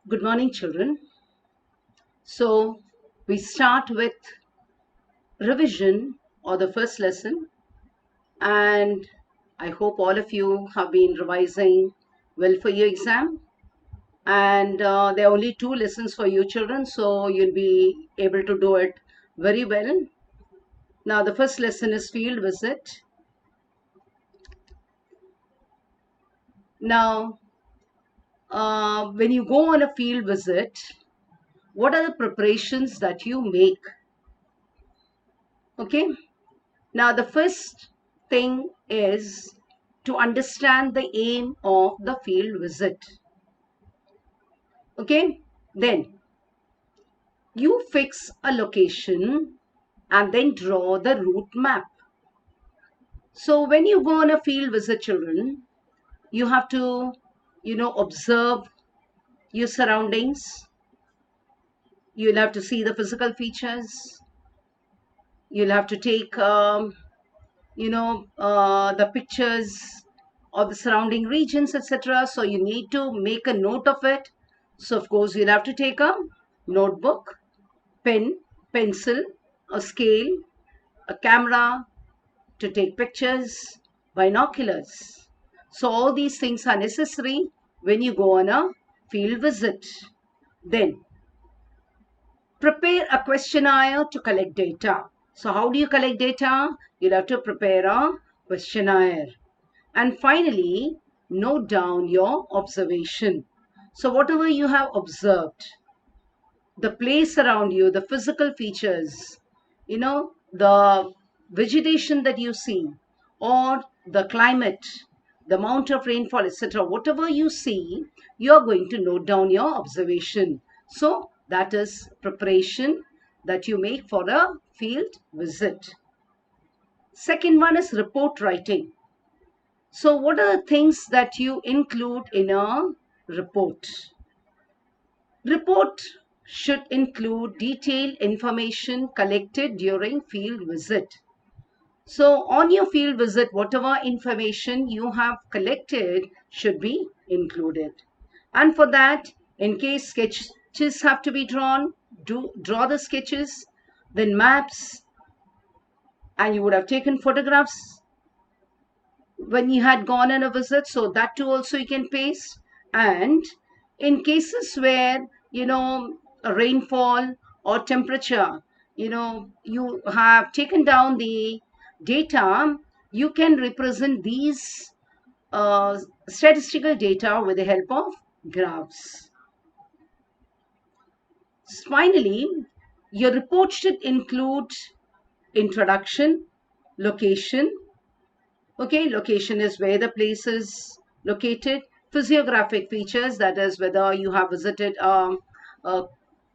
Good morning, children. So, we start with revision or the first lesson, and I hope all of you have been revising well for your exam. And there are only two lessons for you, children, so you'll be able to do it very well. Now, the first lesson is field visit. Now, when you go on a field visit, what are the preparations that you make? Okay. Now, the first thing is to understand the aim of the field visit. Okay, then you fix a location and then draw the route map. So, when you go on a field visit, children, you have to, observe your surroundings. You'll have to see the physical features. You'll have to take the pictures of the surrounding regions, etc. So you need to make a note of it. So of course you'll have to take a notebook, pen, pencil, a scale, a camera to take pictures, binoculars. So all these things are necessary when you go on a field visit. Then prepare a questionnaire to collect data. So how do you collect data? You'll have to prepare a questionnaire. And finally, note down your observation. So whatever you have observed, the place around you, the physical features, the vegetation that you see, or the climate, the amount of rainfall, etc. Whatever you see, you are going to note down your observation. So that is preparation that you make for a field visit. Second one is report writing. So what are the things that you include in a report? Report should include detailed information collected during field visit. So on your field visit, whatever information you have collected should be included. And for that, in case sketches have to be drawn, draw the sketches, then maps, and you would have taken photographs when you had gone on a visit, so that too also you can paste. And in cases where rainfall or temperature, you have taken down the data, you can represent these statistical data with the help of graphs. Finally, your report should include introduction, location. Okay, location is where the place is located. Physiographic features, that is whether you have visited a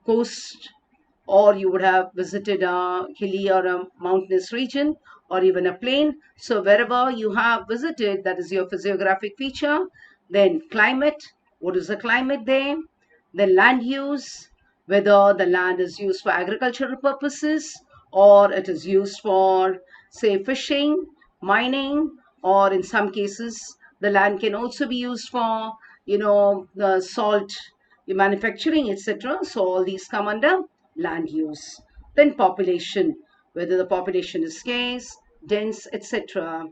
coast, or you would have visited a hilly or a mountainous region, or even a plain. So wherever you have visited, that is your physiographic feature. Then climate, what is the climate there? Then land use, whether the land is used for agricultural purposes or it is used for, say, fishing, mining, or in some cases the land can also be used for the salt manufacturing, etc. So all these come under land use. Then population, whether the population is scarce, dense, etc.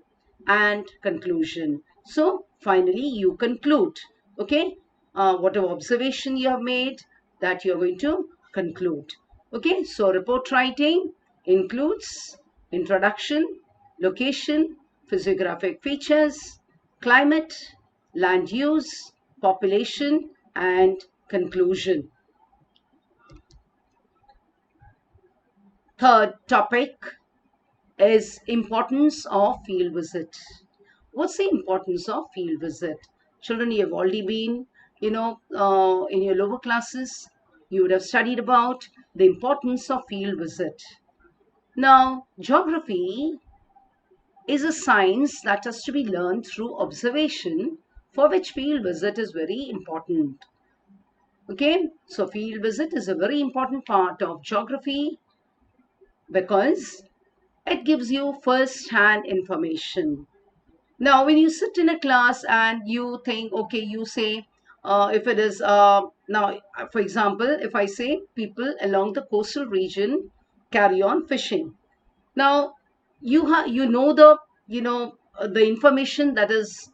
And conclusion. So finally you conclude. Okay, whatever observation you have made, that you are going to conclude. Okay, so report writing includes introduction, location, physiographic features, climate, land use, population, and conclusion. Third topic is importance of field visit. What's the importance of field visit? Children, you have already been, in your lower classes, you would have studied about the importance of field visit. Now, geography is a science that has to be learned through observation, for which field visit is very important. Okay, so field visit is a very important part of geography because it gives you first-hand information. Now, when you sit in a class and you think, okay, you say, if it is Now, for example, if I say people along the coastal region carry on fishing. Now, you know the information that is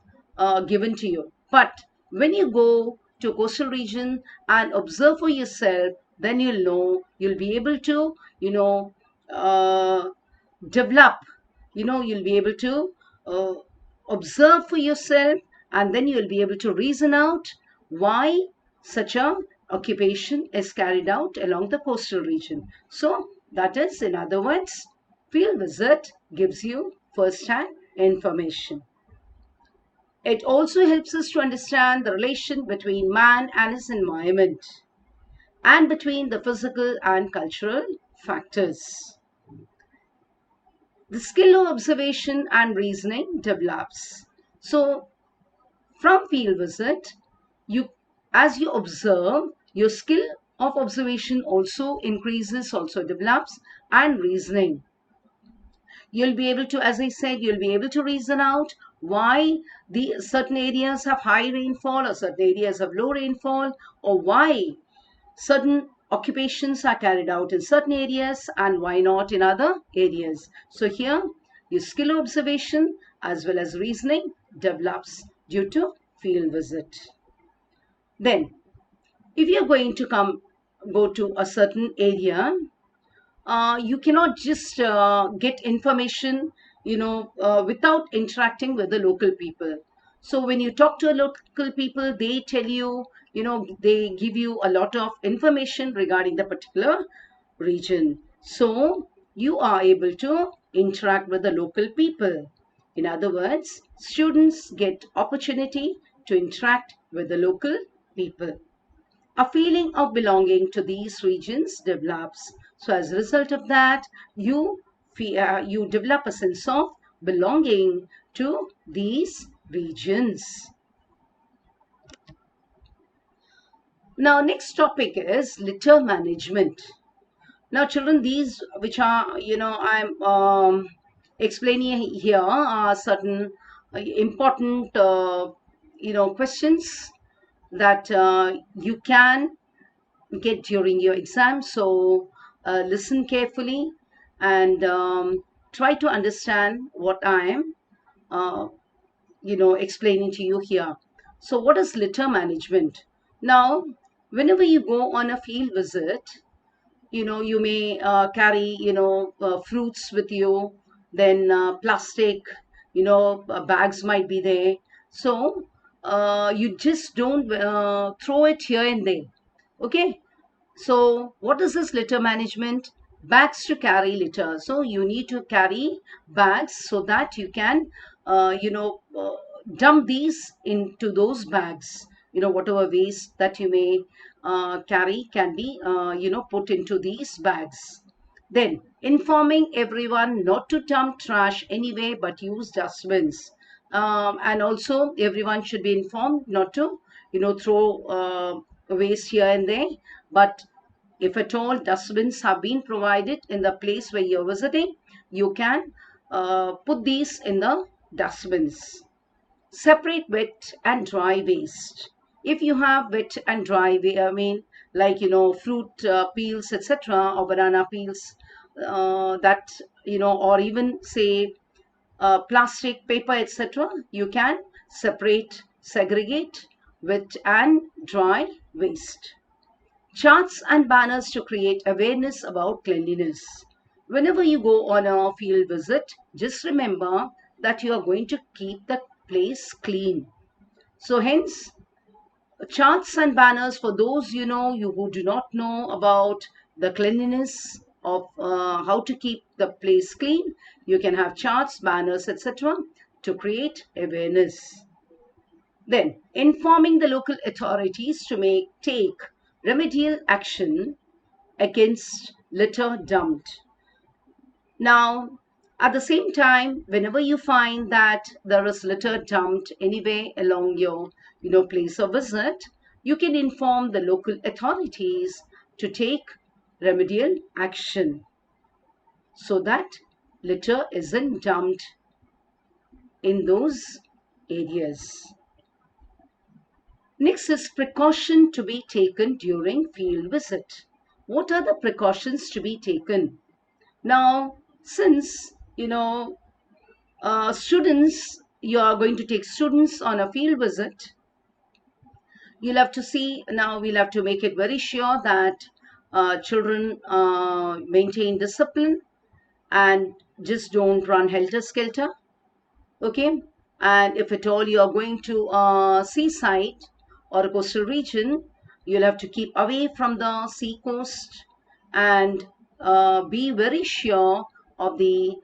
given to you. But when you go to coastal region and observe for yourself, then you'll be able to uh, develop. You'll be able to uh, observe for yourself, and then you'll be able to reason out why such a occupation is carried out along the coastal region. So that is, in other words, field visit gives you first-hand information. It also helps us to understand the relation between man and his environment, and between the physical and cultural factors. The skill of observation and reasoning develops. So from field visit, you as you observe, your skill of observation also increases, also develops, and reasoning. You'll be able to, as I said, you'll be able to reason out why the certain areas have high rainfall or certain areas have low rainfall, or why certain occupations are carried out in certain areas and why not in other areas. So here, your skill of observation as well as reasoning develops due to field visit. Then, if you're going to go to a certain area, you cannot just get information, without interacting with the local people. So when you talk to local people, they tell you, they give you a lot of information regarding the particular region. So you are able to interact with the local people. In other words, students get opportunity to interact with the local people. A feeling of belonging to these regions develops. So as a result of that, you develop a sense of belonging to these regions. Now, next topic is litter management. Now, children, these which are, I'm explaining here are certain important, questions that you can get during your exam. So listen carefully and try to understand what I am, uh, explaining to you here. So what is litter management? Now, whenever you go on a field visit, you may carry, fruits with you, then plastic, bags might be there. So you just don't throw it here and there. Okay, so what is this litter management? Bags to carry litter. So you need to carry bags so that you can, dump these into those bags. Whatever waste that you may carry can be, put into these bags. Then informing everyone not to dump trash anyway, but use dustbins. And also everyone should be informed not to, throw waste here and there, but if at all dustbins have been provided in the place where you're visiting, you can put these in the dustbins. Separate wet and dry waste. If you have wet and dry, like, fruit peels, etc., or banana peels, that, or even say plastic, paper, etc., you can segregate wet and dry waste. Charts and banners to create awareness about cleanliness. Whenever you go on a field visit, just remember that you are going to keep the place clean. So hence, charts and banners for those who do not know about the cleanliness of how to keep the place clean, you can have charts, banners, etc., to create awareness. Then, informing the local authorities to take remedial action against litter dumped. Now, at the same time, whenever you find that there is litter dumped anywhere along your, place of visit, you can inform the local authorities to take remedial action so that litter isn't dumped in those areas. Next is precaution to be taken during field visit. What are the precautions to be taken? Now, since you are going to take students on a field visit, you'll have to see, now we'll have to make it very sure that children maintain discipline and just don't run helter-skelter, okay? And if at all you're going to a seaside or a coastal region, you'll have to keep away from the sea coast and be very sure of the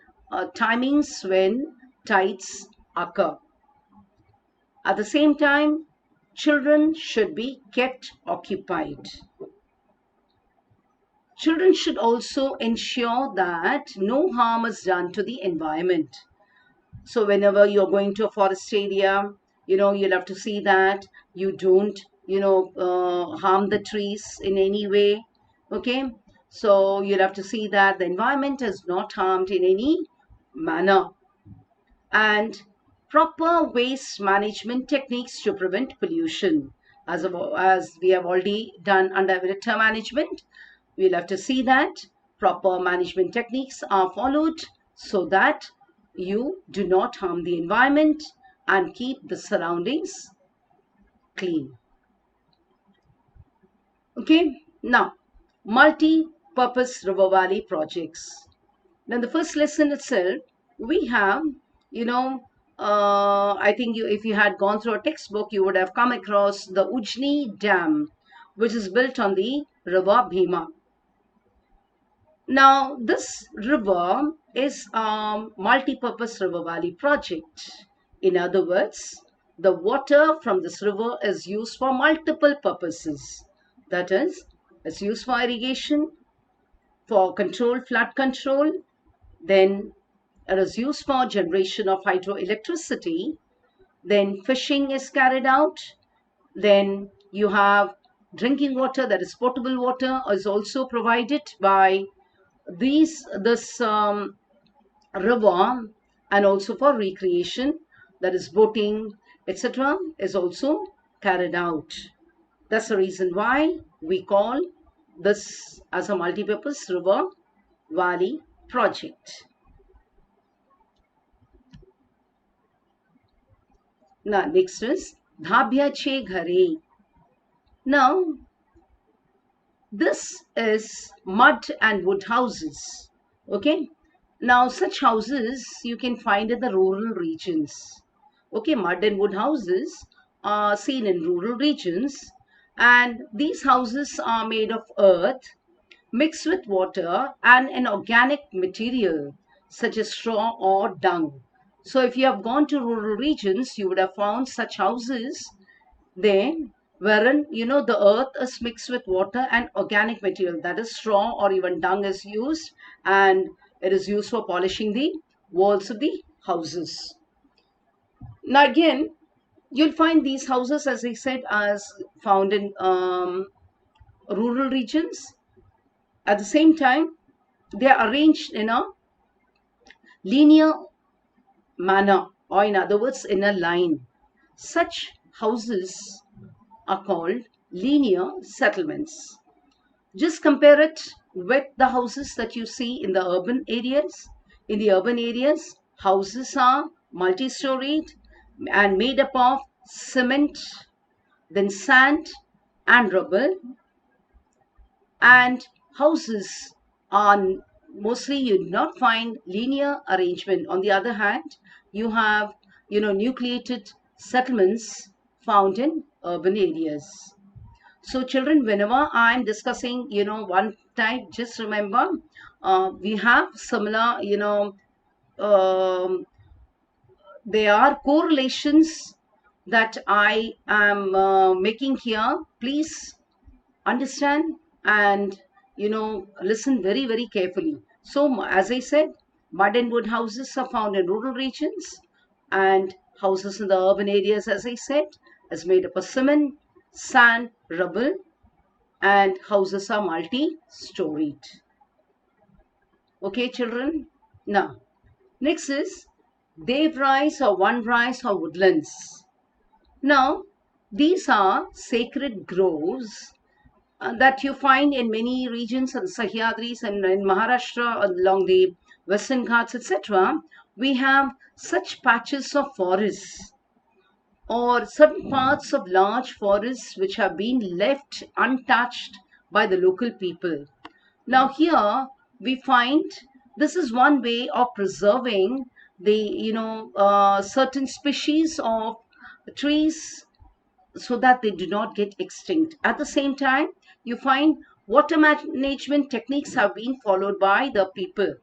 timings when tides occur. At the same time, children should be kept occupied. Children should also ensure that no harm is done to the environment. So whenever you're going to a forest area, you'll have to see that you don't, harm the trees in any way. Okay. So you'll have to see that the environment is not harmed in any manner. And proper waste management techniques to prevent pollution. As we have already done under litter management, we'll have to see that proper management techniques are followed so that you do not harm the environment and keep the surroundings clean. Okay, now multi-purpose river valley projects. Now, in the first lesson itself, we have, I think if you had gone through a textbook, you would have come across the Ujni Dam, which is built on the river Bhima. Now, this river is a multi-purpose river valley project. In other words, the water from this river is used for multiple purposes. That is, it's used for irrigation, for flood control, then it is used for generation of hydroelectricity, then fishing is carried out, then you have drinking water, that is potable water, is also provided by this river, and also for recreation, that is boating, etc., is also carried out. That's the reason why we call this as a multi-purpose river valley project. Now, next is Dhabya Che Ghare. Now, this is mud and wood houses. Okay. Now, such houses you can find in the rural regions. Okay, mud and wood houses are seen in rural regions, and these houses are made of earth mixed with water and an organic material such as straw or dung. So if you have gone to rural regions, you would have found such houses there wherein the earth is mixed with water and organic material, that is straw or even dung is used, and it is used for polishing the walls of the houses. Now again, you'll find these houses, as I said, as found in rural regions. At the same time, they are arranged in a linear manner, or in other words, in a line. Such houses are called linear settlements. Just compare it with the houses that you see in the urban areas. In the urban areas, houses are multi-storied and made up of cement, then sand and rubble. And houses are mostly, you do not find linear arrangement. On the other hand, you have nucleated settlements found in urban areas. So children, whenever I'm discussing one type, just remember we have similar there are correlations that I am making here. Please understand and listen very, very carefully. So as I said, mud and wood houses are found in rural regions, and houses in the urban areas, as I said, is made up of cement, sand, rubble, and houses are multi-storied. Okay, children. Now, next is Dev rice or one rice or woodlands. Now, These are sacred groves that you find in many regions of the Sahyadris and in Maharashtra along the Western Ghats, etc. We have such patches of forests or certain parts of large forests which have been left untouched by the local people. Now here we find this is one way of preserving the certain species of trees so that they do not get extinct. At the same time, you find water management techniques have been followed by the people.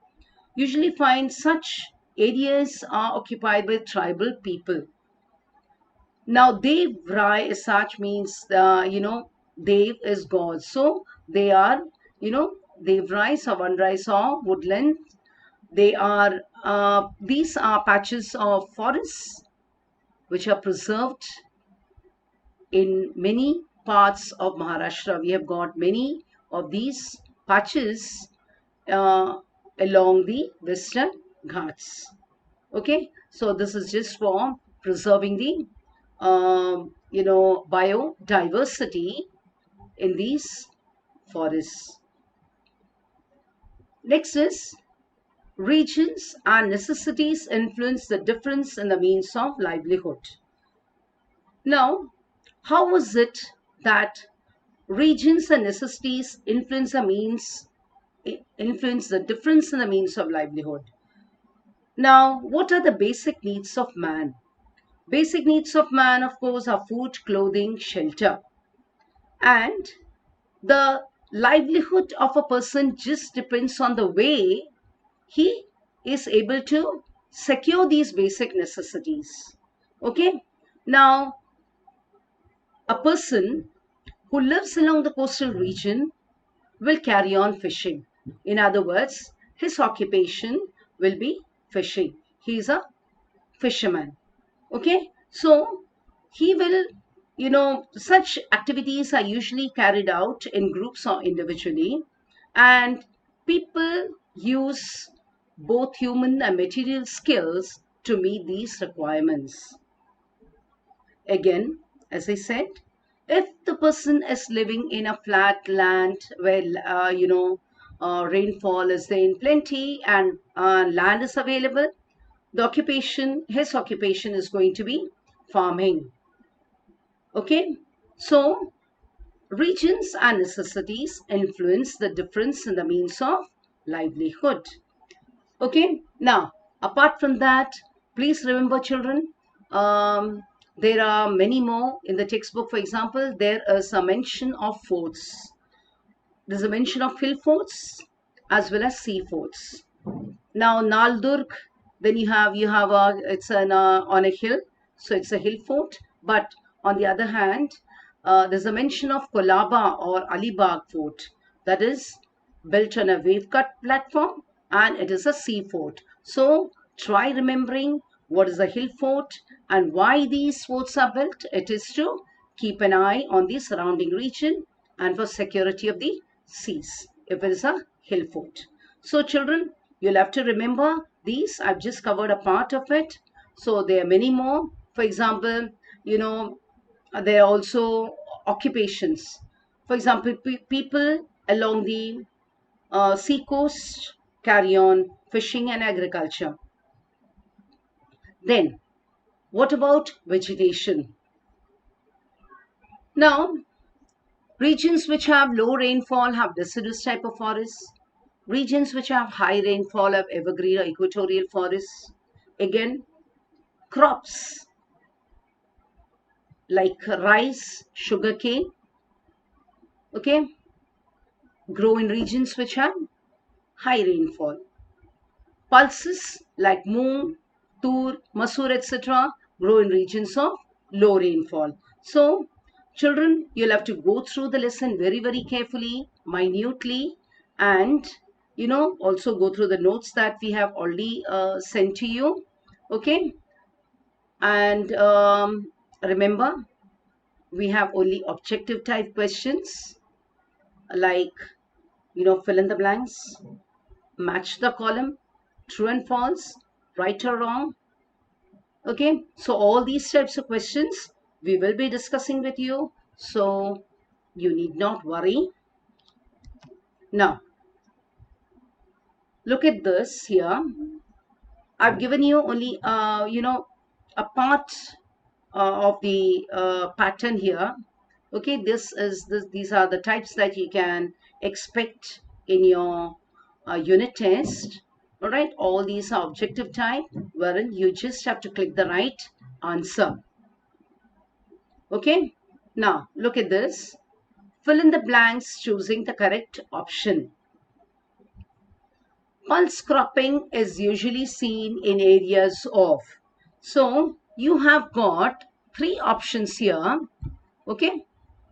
Usually find such areas are occupied by tribal people. Now, Dev Rai as such means, Dev is God. So, they are, Dev Rai, Savan Rai, Saw, woodland. These are patches of forests which are preserved in many parts of Maharashtra. We have got many of these patches uh, along the Western Ghats. Okay, so this is just for preserving the biodiversity in these forests. Next is regions and necessities influence the difference in the means of livelihood. Now, how was it that regions and necessities influence the difference in the means of livelihood? Now, what are the basic needs of man? Basic needs of man, of course, are food, clothing, shelter. And the livelihood of a person just depends on the way he is able to secure these basic necessities. Okay? Now, a person who lives along the coastal region will carry on fishing. In other words, his occupation will be fishing. He is a fisherman. Okay, so he will, such activities are usually carried out in groups or individually, and people use both human and material skills to meet these requirements. Again, as I said, if the person is living in a flat land where rainfall is there in plenty and land is available, his occupation is going to be farming. Okay, so regions and necessities influence the difference in the means of livelihood. Okay, now apart from that, please remember, children, there are many more in the textbook. For example, there is a mention of forts. There's a mention of hill forts as well as sea forts. Now, Naldurg, then you have it's on a hill, so it's a hill fort. But on the other hand, there's a mention of Kolaba or Alibag Fort, that is built on a wave cut platform, and it is a sea fort. So try remembering what is a hill fort and why these forts are built. It is to keep an eye on the surrounding region and for security of the seas if it is a hill fort. So children, you'll have to remember these. I've just covered a part of it. So there are many more. For example, there are also occupations. For example, people along the sea coast carry on fishing and agriculture. Then, what about vegetation? Now, regions which have low rainfall have deciduous type of forests. Regions which have high rainfall have evergreen or equatorial forests. Again, crops like rice, sugarcane, okay, grow in regions which have high rainfall. Pulses like moong, tur, masoor, etc. grow in regions of low rainfall. So, children, you'll have to go through the lesson very, very carefully, minutely, and also go through the notes that we have already sent to you. Okay, and remember, we have only objective type questions like fill in the blanks, match the column, true and false, right or wrong. Okay, so all these types of questions we will be discussing with you. So you need not worry. Now, look at this here. I've given you only, a part of the pattern here. Okay, these are the types that you can expect in your unit test. All right, all these are objective type, wherein you just have to click the right answer. Okay, now look at this. Fill in the blanks choosing the correct option. Pulse cropping is usually seen in areas of. So you have got three options here. Okay,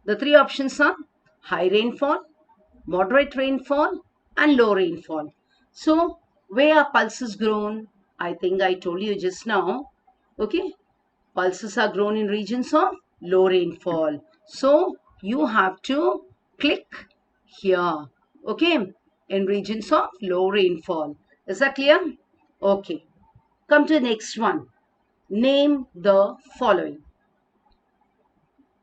the three options are high rainfall, moderate rainfall, and low rainfall. So where are pulses grown? I think I told you just now. Okay, pulses are grown in regions of low rainfall. So you have to click here. Okay, in regions of low rainfall. Is that clear? Okay. Come to the next one. Name the following.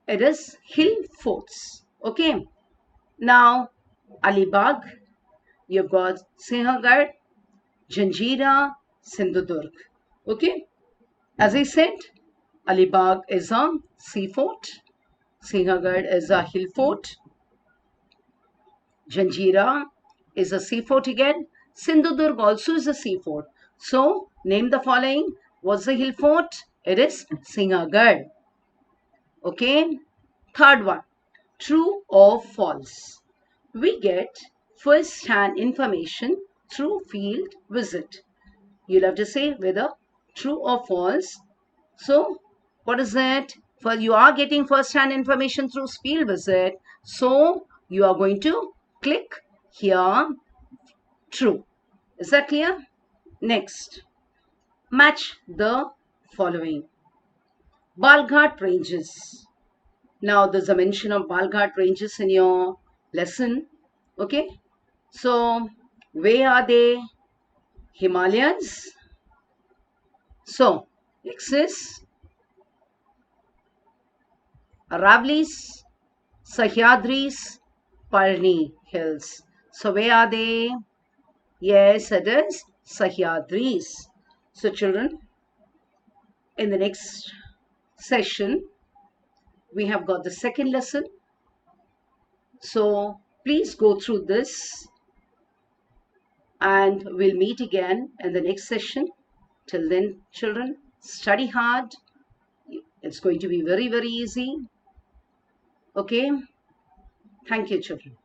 It is hill forts. Okay. Now, Alibag, you've got Sinhagad, Janjira, Sindhudurg. Okay. As I said, Alibag is a sea fort. Sinhagad is a hill fort. Janjira is a sea fort again. Sindhudurg also is a sea fort. So, name the following. What's the hill fort? It is Sinhagad. Okay. Third one. True or false? We get first-hand information through field visit. You'll have to say whether true or false. So, what is that? For you are getting first-hand information through field visit. So, you are going to click here true. Is that clear? Next, match the following. Balghat ranges. Now, there's a mention of Balghat ranges in your lesson. Okay. So, where are they? Himalayas. So, next is Aravallis, Sahyadris, Palni hills. So, where are they? Yes, it is Sahyadris. So, children, in the next session, we have got the second lesson. So, please go through this and we'll meet again in the next session. Till then, children, study hard. It's going to be very, very easy. Okay. Thank you, children.